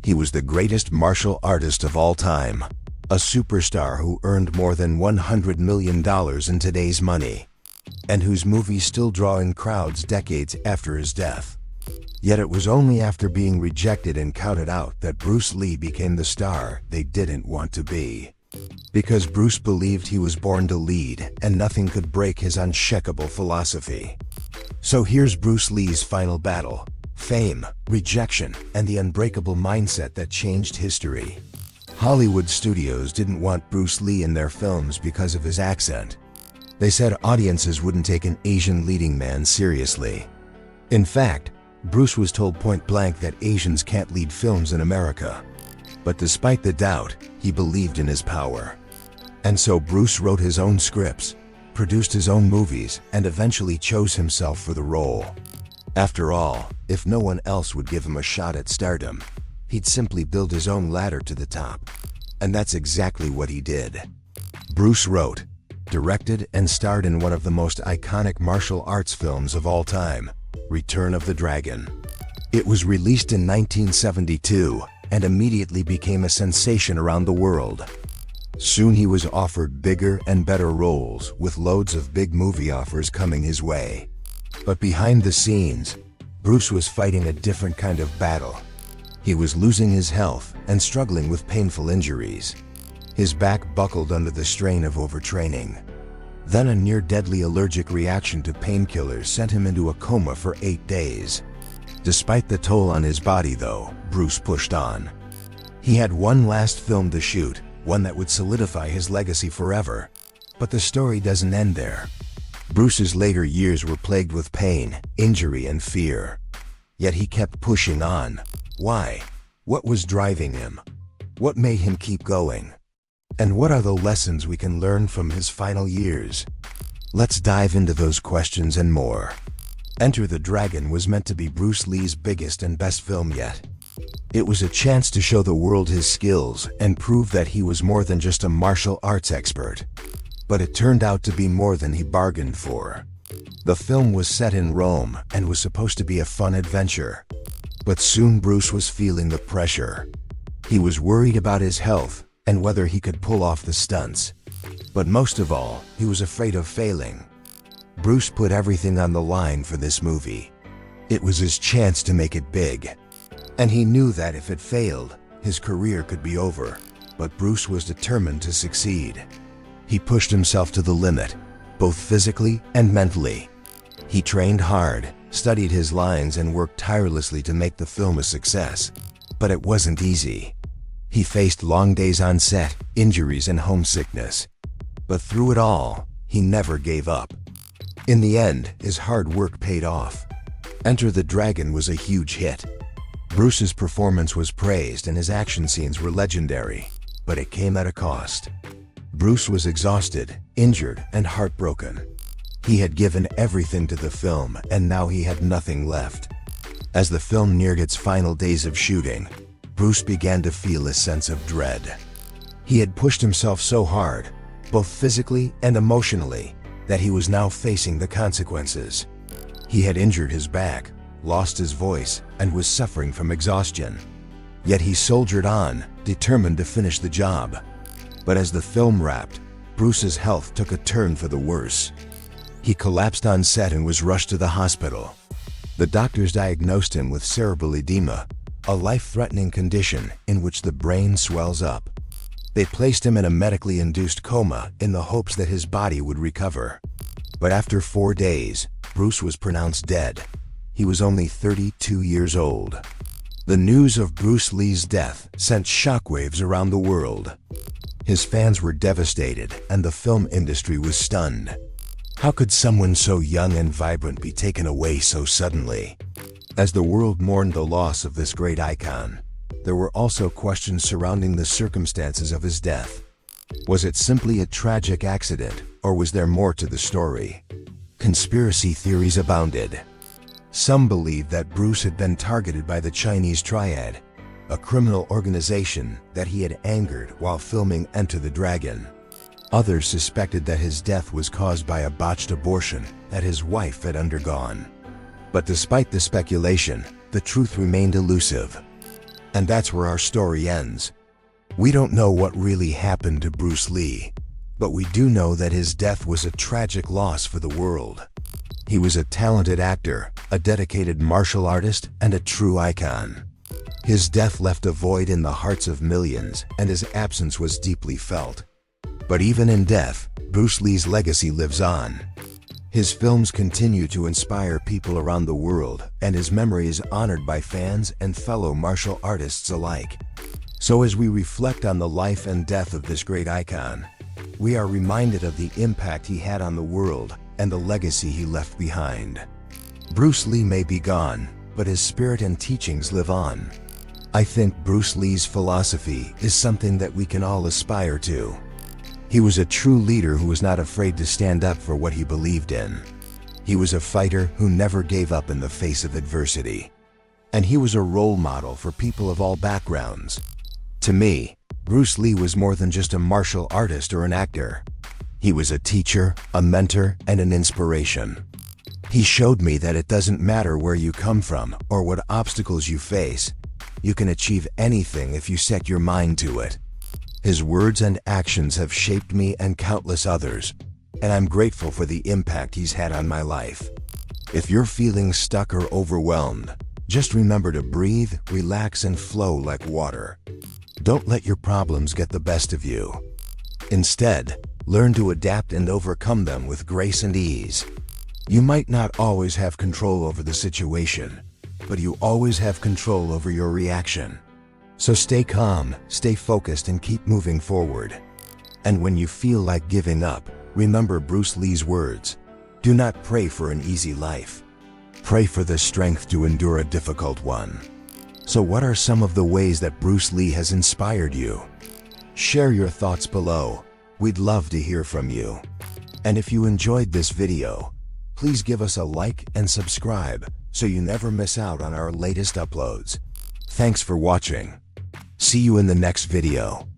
He was the greatest martial artist of all time, a superstar who earned more than $100 million in today's money, and whose movies still draw in crowds decades after his death. Yet it was only after being rejected and counted out that Bruce Lee became the star they didn't want to be. Because Bruce believed he was born to lead, and nothing could break his unshakable philosophy. So here's Bruce Lee's final battle: fame, rejection, and the unbreakable mindset that changed history. Hollywood studios didn't want Bruce Lee in their films because of his accent. They said audiences wouldn't take an Asian leading man seriously. In fact, Bruce was told point blank that Asians can't lead films in America. But despite the doubt, he believed in his power. And so Bruce wrote his own scripts, produced his own movies, and eventually chose himself for the role. After all, if no one else would give him a shot at stardom, he'd simply build his own ladder to the top. And that's exactly what he did. Bruce wrote, directed, and starred in one of the most iconic martial arts films of all time, Return of the Dragon. It was released in 1972 and immediately became a sensation around the world. Soon he was offered bigger and better roles, with loads of big movie offers coming his way. But behind the scenes, Bruce was fighting a different kind of battle. He was losing his health and struggling with painful injuries. His back buckled under the strain of overtraining. Then a near-deadly allergic reaction to painkillers sent him into a coma for 8 days. Despite the toll on his body, though, Bruce pushed on. He had one last film to shoot, one that would solidify his legacy forever. But the story doesn't end there. Bruce's later years were plagued with pain, injury, and fear. Yet he kept pushing on. Why? What was driving him? What made him keep going? And what are the lessons we can learn from his final years? Let's dive into those questions and more. Enter the Dragon was meant to be Bruce Lee's biggest and best film yet. It was a chance to show the world his skills and prove that he was more than just a martial arts expert. But it turned out to be more than he bargained for. The film was set in Rome and was supposed to be a fun adventure. But soon Bruce was feeling the pressure. He was worried about his health and whether he could pull off the stunts. But most of all, he was afraid of failing. Bruce put everything on the line for this movie. It was his chance to make it big. And he knew that if it failed, his career could be over. But Bruce was determined to succeed. He pushed himself to the limit, both physically and mentally. He trained hard, studied his lines, and worked tirelessly to make the film a success. But it wasn't easy. He faced long days on set, injuries, and homesickness. But through it all, he never gave up. In the end, his hard work paid off. Enter the Dragon was a huge hit. Bruce's performance was praised and his action scenes were legendary, but it came at a cost. Bruce was exhausted, injured, and heartbroken. He had given everything to the film, and now he had nothing left. As the film neared its final days of shooting, Bruce began to feel a sense of dread. He had pushed himself so hard, both physically and emotionally, that he was now facing the consequences. He had injured his back, lost his voice, and was suffering from exhaustion. Yet he soldiered on, determined to finish the job. But as the film wrapped, Bruce's health took a turn for the worse. He collapsed on set and was rushed to the hospital. The doctors diagnosed him with cerebral edema, a life-threatening condition in which the brain swells up. They placed him in a medically induced coma in the hopes that his body would recover. But after 4 days, Bruce was pronounced dead. He was only 32 years old. The news of Bruce Lee's death sent shockwaves around the world. His fans were devastated, and the film industry was stunned. How could someone so young and vibrant be taken away so suddenly? As the world mourned the loss of this great icon, there were also questions surrounding the circumstances of his death. Was it simply a tragic accident, or was there more to the story? Conspiracy theories abounded. Some believed that Bruce had been targeted by the Chinese Triad, a criminal organization that he had angered while filming Enter the Dragon. Others suspected that his death was caused by a botched abortion that his wife had undergone. But despite the speculation, the truth remained elusive. And that's where our story ends. We don't know what really happened to Bruce Lee, but we do know that his death was a tragic loss for the world. He was a talented actor, a dedicated martial artist, and a true icon. His death left a void in the hearts of millions, and his absence was deeply felt. But even in death, Bruce Lee's legacy lives on. His films continue to inspire people around the world, and his memory is honored by fans and fellow martial artists alike. So as we reflect on the life and death of this great icon, we are reminded of the impact he had on the world and the legacy he left behind. Bruce Lee may be gone, but his spirit and teachings live on. I think Bruce Lee's philosophy is something that we can all aspire to. He was a true leader who was not afraid to stand up for what he believed in. He was a fighter who never gave up in the face of adversity. And he was a role model for people of all backgrounds. To me, Bruce Lee was more than just a martial artist or an actor. He was a teacher, a mentor, and an inspiration. He showed me that it doesn't matter where you come from or what obstacles you face. You can achieve anything if you set your mind to it. His words and actions have shaped me and countless others, and I'm grateful for the impact he's had on my life. If you're feeling stuck or overwhelmed, just remember to breathe, relax, and flow like water. Don't let your problems get the best of you. Instead, learn to adapt and overcome them with grace and ease. You might not always have control over the situation, but you always have control over your reaction. So stay calm, stay focused, and keep moving forward. And when you feel like giving up, remember Bruce Lee's words: do not pray for an easy life. Pray for the strength to endure a difficult one. So what are some of the ways that Bruce Lee has inspired you? Share your thoughts below. We'd love to hear from you. And if you enjoyed this video, please give us a like and subscribe so you never miss out on our latest uploads. Thanks for watching. See you in the next video.